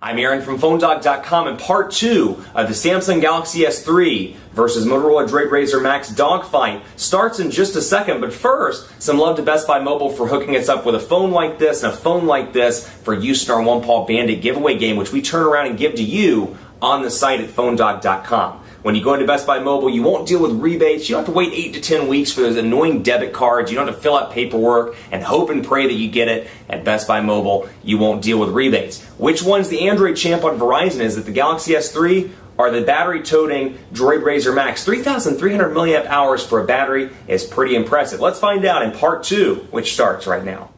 I'm Aaron from PhoneDog.com, and part 2 of the Samsung Galaxy S3 versus Motorola DROID RAZR MAXX Dogfight starts in just a second. But first, some love to Best Buy Mobile for hooking us up with a phone like this and a phone like this for use in our One Paw Bandit giveaway game, which we turn around and give to you on the site at PhoneDog.com. When you go into Best Buy Mobile, you won't deal with rebates. You don't have to wait 8 to 10 weeks for those annoying debit cards. You don't have to fill out paperwork and hope and pray that you get it. At Best Buy Mobile, you won't deal with rebates. Which one's the Android champ on Verizon? Is it the Galaxy S3 or the battery-toting DROID RAZR MAXX? 3,300 milliamp hours for a battery is pretty impressive. Let's find out in part 2, which starts right now.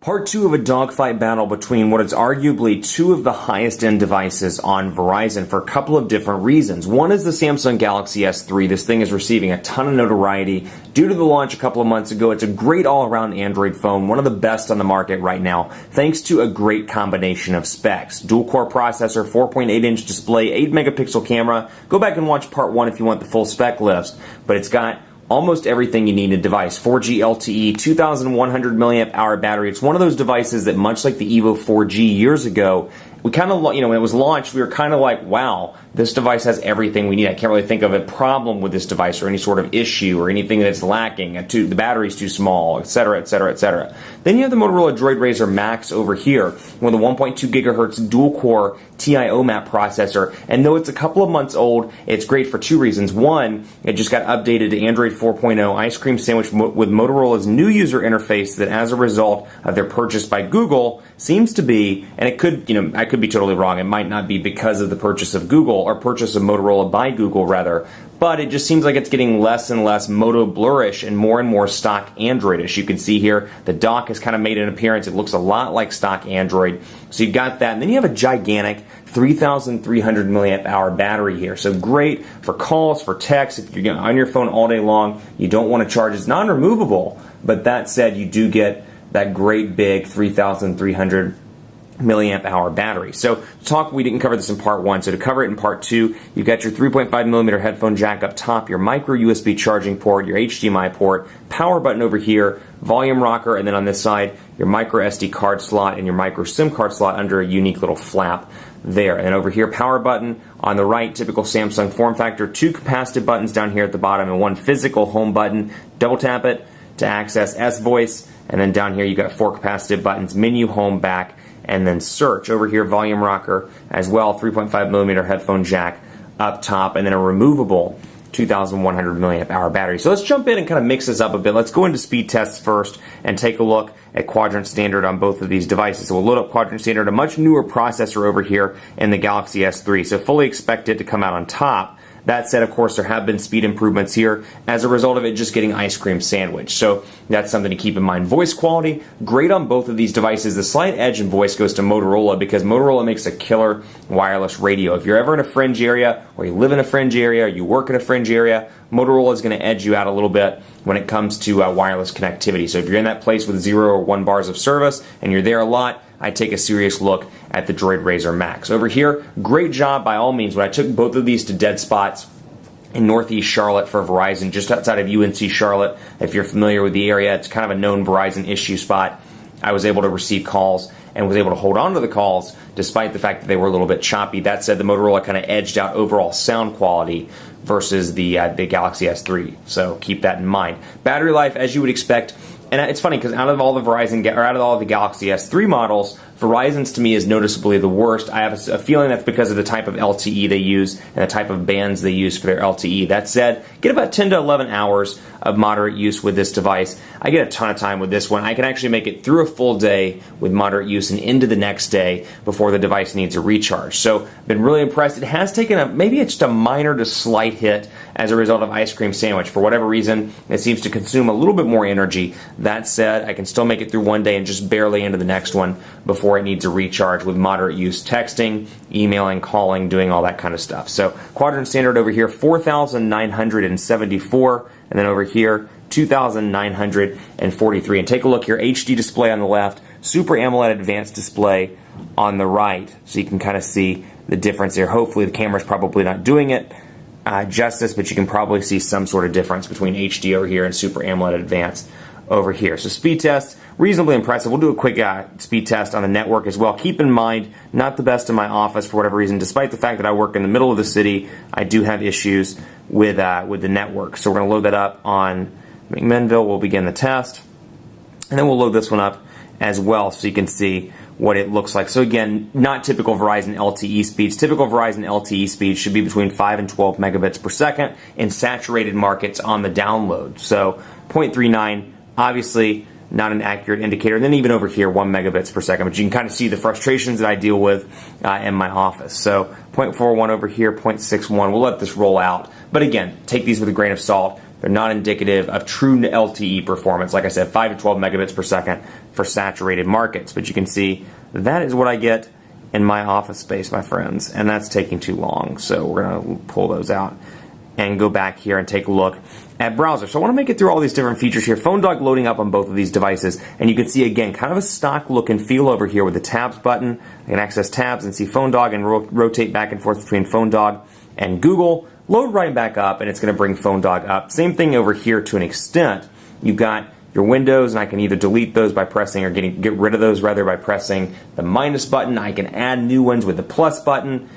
Part 2 of a dogfight battle between what is arguably two of the highest-end devices on Verizon for a couple of different reasons. One is the Samsung Galaxy S3. This thing is receiving a ton of notoriety due to the launch a couple of months ago. It's a great all-around Android phone, one of the best on the market right now, thanks to a great combination of specs. Dual-core processor, 4.8-inch display, 8-megapixel camera. Go back and watch part 1 if you want the full spec list, but it's got almost everything you need in a device. 4G LTE, 2,100 milliamp hour battery. It's one of those devices that, much like the Evo 4G years ago, we kind of, when it was launched, we were kind of like, wow, this device has everything we need. I can't really think of a problem with this device or any sort of issue or anything that's lacking. The battery's too small, etc., etc., etc. Then you have the Motorola DROID RAZR MAXX over here with a 1.2 gigahertz dual-core TI-OMAP processor. And though it's a couple of months old, it's great for two reasons. One, it just got updated to Android 4.0 ice cream sandwich with Motorola's new user interface that, as a result of their purchase by Google, seems to be, and it could, I could be totally wrong. It might not be because of the purchase of Google, or purchase of Motorola by Google, rather. But it just seems like it's getting less and less Moto blurish and more stock Android-ish. You can see here, the dock has kind of made an appearance. It looks a lot like stock Android. So you've got that. And then you have a gigantic 3,300 milliamp hour battery here. So great for calls, for text. If you're on your phone all day long, you don't want to charge. It's non-removable. But that said, you do get that great big 3,300 milliamp hour battery. So we didn't cover this in part 1, so to cover it in part 2, you've got your 3.5 millimeter headphone jack up top, your micro USB charging port, your HDMI port, power button over here, volume rocker, and then on this side, your micro SD card slot and your micro SIM card slot under a unique little flap there. And then over here, power button on the right, typical Samsung form factor, 2 capacitive buttons down here at the bottom, and 1 physical home button. Double tap it to access S-Voice, and then down here you got 4 capacitive buttons, menu, home, back, and then search. Over here, volume rocker as well, 3.5 millimeter headphone jack up top, and then a removable 2,100 milliamp hour battery. So let's jump in and kind of mix this up a bit. Let's go into speed tests first and take a look at quadrant standard on both of these devices. So we'll load up quadrant standard, a much newer processor over here in the Galaxy S3, so fully expect it to come out on top. That said, of course, there have been speed improvements here as a result of it just getting ice cream sandwich. So that's something to keep in mind. Voice quality, great on both of these devices. The slight edge in voice goes to Motorola because Motorola makes a killer wireless radio. If you're ever in a fringe area, or you live in a fringe area, or you work in a fringe area, Motorola is going to edge you out a little bit when it comes to wireless connectivity. So if you're in that place with 0 or 1 bars of service and you're there a lot, I take a serious look at the DROID RAZR MAXX. Over here, great job by all means. When I took both of these to dead spots in Northeast Charlotte for Verizon, just outside of UNC Charlotte, if you're familiar with the area, it's kind of a known Verizon issue spot. I was able to receive calls and was able to hold on to the calls despite the fact that they were a little bit choppy. That said, the Motorola kind of edged out overall sound quality versus the Galaxy S3, so keep that in mind. Battery life, as you would expect, and it's funny because out of all the Galaxy S3 models, Verizon's to me is noticeably the worst. I have a feeling that's because of the type of LTE they use and the type of bands they use for their LTE. That said, get about 10 to 11 hours of moderate use with this device. I get a ton of time with this one. I can actually make it through a full day with moderate use and into the next day before the device needs a recharge. So, been really impressed. It has taken maybe it's just a minor to slight hit as a result of ice cream sandwich. For whatever reason, it seems to consume a little bit more energy. That said, I can still make it through one day and just barely into the next one before it needs a recharge with moderate use, texting, emailing, calling, doing all that kind of stuff. So quadrant standard over here, 4,974, and then over here, 2,943. And take a look here, HD display on the left, Super AMOLED advanced display on the right, so you can kind of see the difference here. Hopefully the camera's probably not doing it justice, but you can probably see some sort of difference between HD over here and Super AMOLED advanced over here. So speed test, reasonably impressive. We'll do a quick speed test on the network as well. Keep in mind, not the best in my office for whatever reason. Despite the fact that I work in the middle of the city, I do have issues with the network. So we're going to load that up on McMinnville. We'll begin the test. And then we'll load this one up as well so you can see what it looks like. So again, not typical Verizon LTE speeds. Typical Verizon LTE speeds should be between 5 and 12 megabits per second in saturated markets on the download. So 0.39, obviously not an accurate indicator. And then even over here, 1 megabits per second. But you can kind of see the frustrations that I deal with in my office. So 0.41 over here, 0.61. We'll let this roll out. But again, take these with a grain of salt. They're not indicative of true LTE performance. Like I said, 5 to 12 megabits per second for saturated markets. But you can see that is what I get in my office space, my friends. And that's taking too long. So we're going to pull those out and go back here and take a look at browser. So I want to make it through all these different features here. PhoneDog loading up on both of these devices. And you can see, again, kind of a stock look and feel over here with the tabs button. I can access tabs and see PhoneDog and rotate back and forth between PhoneDog and Google. Load right back up, and it's going to bring PhoneDog up. Same thing over here to an extent. You've got your windows, and I can either delete those by pressing or get rid of those rather by pressing the minus button. I can add new ones with the plus button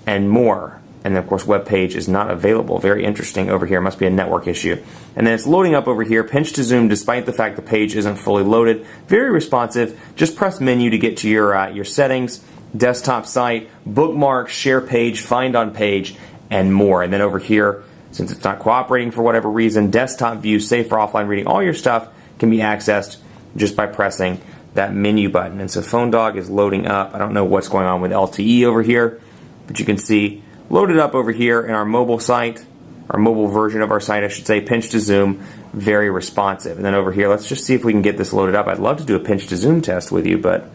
and more. And then, of course, web page is not available. Very interesting over here. Must be a network issue. And then it's loading up over here. Pinch to zoom, despite the fact the page isn't fully loaded. Very responsive. Just press menu to get to your settings, desktop site, bookmarks, share page, find on page, and more. And then over here, since it's not cooperating for whatever reason, desktop view, safe for offline reading, all your stuff can be accessed just by pressing that menu button. And so PhoneDog is loading up. I don't know what's going on with LTE over here, but you can see loaded up over here in our mobile site, our mobile version of our site, I should say, pinch to zoom, very responsive. And then over here, let's just see if we can get this loaded up. I'd love to do a pinch to zoom test with you, but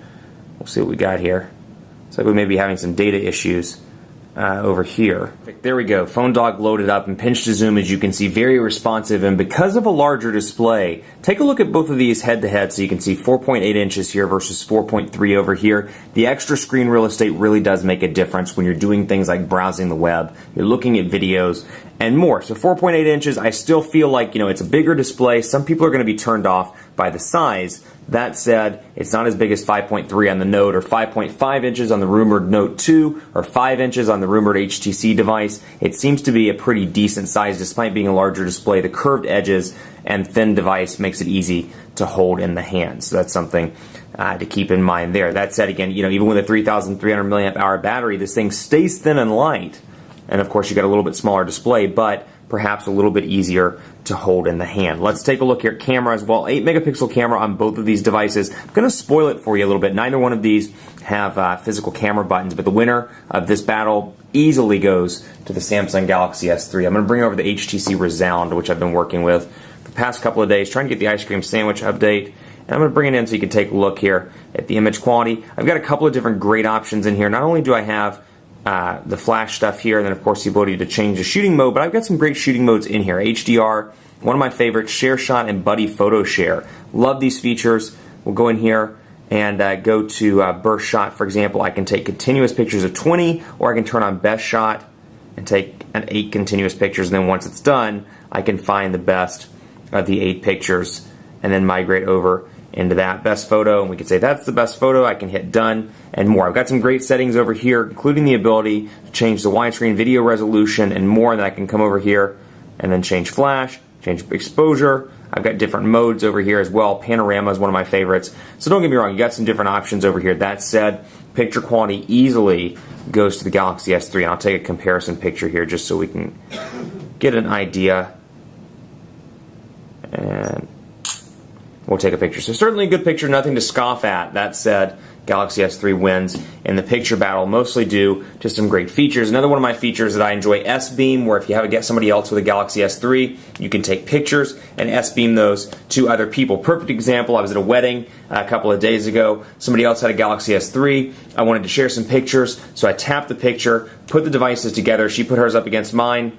we'll see what we got here. Looks like we may be having some data issues over here. There we go. PhoneDog loaded up, and pinch to zoom, as you can see, very responsive. And because of a larger display, take a look at both of these head to head so you can see 4.8 inches here versus 4.3 over here. The extra screen real estate really does make a difference when you're doing things like browsing the web, you're looking at videos and more. So 4.8 inches, I still feel like, you know, it's a bigger display. Some people are going to be turned off by the size. That said, it's not as big as 5.3 on the Note or 5.5 inches on the rumored Note 2 or 5 inches on the rumored HTC device. It seems to be a pretty decent size despite being a larger display. The curved edges and thin device makes it easy to hold in the hand. So that's something to keep in mind there. That said, again, you know, even with a 3,300 milliamp hour battery, this thing stays thin and light. And of course, you got a little bit smaller display, but perhaps a little bit easier to hold in the hand. Let's take a look here at camera as well. 8 megapixel camera on both of these devices. I'm going to spoil it for you a little bit. Neither one of these have physical camera buttons, but the winner of this battle easily goes to the Samsung Galaxy S3. I'm going to bring over the HTC Resound, which I've been working with the past couple of days, trying to get the ice cream sandwich update. And I'm going to bring it in so you can take a look here at the image quality. I've got a couple of different great options in here. Not only do I have the flash stuff here, and then of course the ability to change the shooting mode, but I've got some great shooting modes in here. HDR, one of my favorites, Share Shot and Buddy Photo Share. Love these features. We'll go in here and go to Burst Shot, for example. I can take continuous pictures of 20, or I can turn on Best Shot and take 8 continuous pictures, and then once it's done, I can find the best of the 8 pictures and then migrate over into that best photo, and we can say that's the best photo. I can hit done and more. I've got some great settings over here, including the ability to change the widescreen video resolution and more. And then I can come over here and then change flash, change exposure. I've got different modes over here as well. Panorama is one of my favorites. So don't get me wrong, you got some different options over here. That said, picture quality easily goes to the Galaxy S3. And I'll take a comparison picture here just so we can get an idea. And we'll take a picture. So certainly a good picture, nothing to scoff at. That said, Galaxy S3 wins in the picture battle, mostly due to some great features. Another one of my features that I enjoy, S-Beam, where if you have to get somebody else with a Galaxy S3, you can take pictures and S-Beam those to other people. Perfect example, I was at a wedding a couple of days ago. Somebody else had a Galaxy S3. I wanted to share some pictures, so I tapped the picture, put the devices together. She put hers up against mine,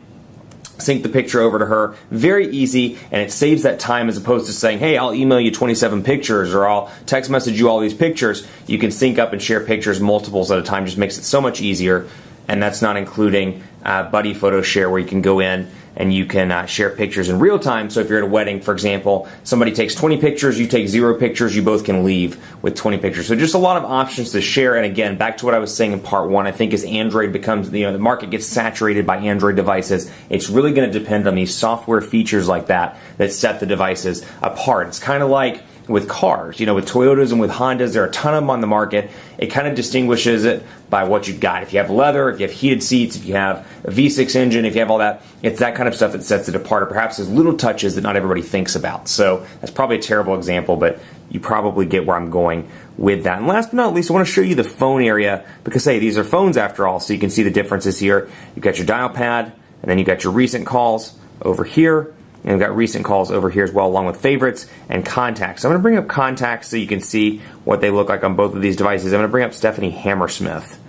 sync the picture over to her. Very easy, and it saves that time as opposed to saying, hey, I'll email you 27 pictures or I'll text message you all these pictures. You can sync up and share pictures multiples at a time. Just makes it so much easier, and that's not including Buddy Photo Share, where you can go in and you can share pictures in real time. So if you're at a wedding, for example, somebody takes 20 pictures, you take 0 pictures, you both can leave with 20 pictures. So just a lot of options to share. And again, back to what I was saying in part 1, I think as Android becomes, the market gets saturated by Android devices, it's really going to depend on these software features like that set the devices apart. It's kind of like with cars, with Toyotas and with Hondas, there are a ton of them on the market. It kind of distinguishes it by what you've got. If you have leather, if you have heated seats, if you have a V6 engine, if you have all that, it's that kind of stuff that sets it apart, or perhaps there's little touches that not everybody thinks about. So that's probably a terrible example, but you probably get where I'm going with that. And last but not least, I want to show you the phone area, because hey, these are phones after all, so you can see the differences here. You've got your dial pad, and then you've got your recent calls over here. And we've got recent calls over here as well, along with favorites and contacts. So I'm going to bring up contacts so you can see what they look like on both of these devices. I'm going to bring up Stephanie Hammersmith,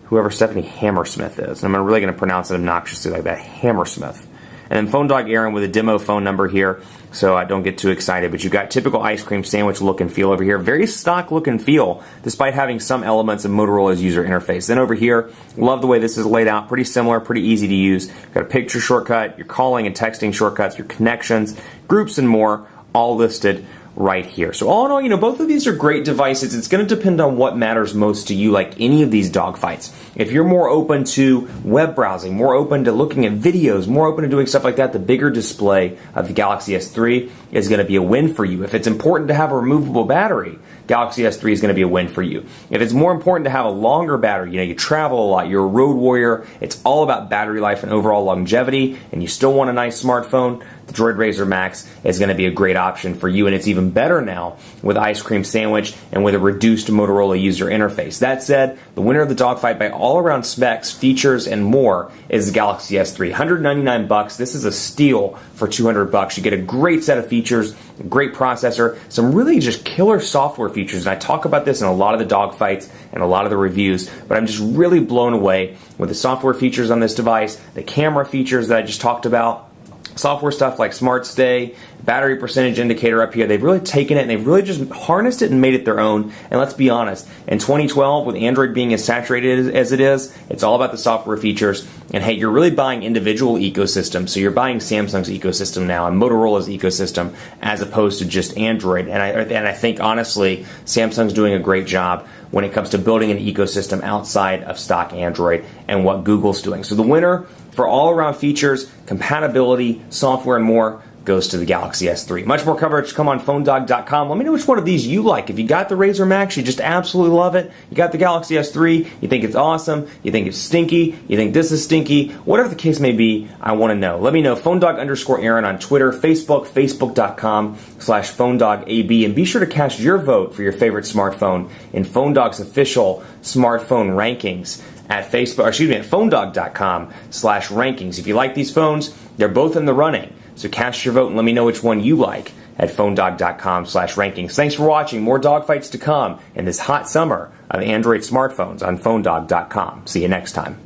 whoever Stephanie Hammersmith is. And I'm really going to pronounce it obnoxiously like that, Hammersmith. And then Phone Dog Aaron with a demo phone number here, so I don't get too excited. But you've got typical ice cream sandwich look and feel over here. Very stock look and feel, despite having some elements of Motorola's user interface. Then over here, love the way this is laid out. Pretty similar, pretty easy to use. You've got a picture shortcut, your calling and texting shortcuts, your connections, groups, and more, all listed right here. So all in all, both of these are great devices. It's going to depend on what matters most to you, like any of these dogfights. If you're more open to web browsing, more open to looking at videos, more open to doing stuff like that, the bigger display of the Galaxy S3 is going to be a win for you. If it's important to have a removable battery, Galaxy S3 is going to be a win for you. If it's more important to have a longer battery, you travel a lot, you're a road warrior, it's all about battery life and overall longevity, and you still want a nice smartphone, the DROID RAZR MAXX is going to be a great option for you, and it's even better now with ice cream sandwich and with a reduced Motorola user interface. That said, the winner of the dogfight by all-around specs, features, and more is the Galaxy S3. $199. This is a steal for $200. You get a great set of features, a great processor, some really just killer software features, and I talk about this in a lot of the dogfights and a lot of the reviews, but I'm just really blown away with the software features on this device, the camera features that I just talked about, software stuff like Smart Stay, battery percentage indicator up here. They've really taken it and they've really just harnessed it and made it their own. And let's be honest, in 2012, with Android being as saturated as it is, it's all about the software features. And hey, you're really buying individual ecosystems. So you're buying Samsung's ecosystem now and Motorola's ecosystem as opposed to just Android. And I think, honestly, Samsung's doing a great job when it comes to building an ecosystem outside of stock Android and what Google's doing. So the winner for all-around features, compatibility, software, and more goes to the Galaxy S3. Much more coverage come on PhoneDog.com. Let me know which one of these you like. If you got the RAZR MAXX, you just absolutely love it. You got the Galaxy S3, you think it's awesome, you think it's stinky, you think this is stinky, whatever the case may be, I want to know. Let me know. PhoneDog_Aaron on Twitter, Facebook, Facebook.com/PhoneDogAB, and be sure to cast your vote for your favorite smartphone in PhoneDog's official smartphone rankings at PhoneDog.com/rankings. If you like these phones, they're both in the running. So cast your vote and let me know which one you like at PhoneDog.com/rankings. Thanks for watching. More dogfights to come in this hot summer of Android smartphones on PhoneDog.com. See you next time.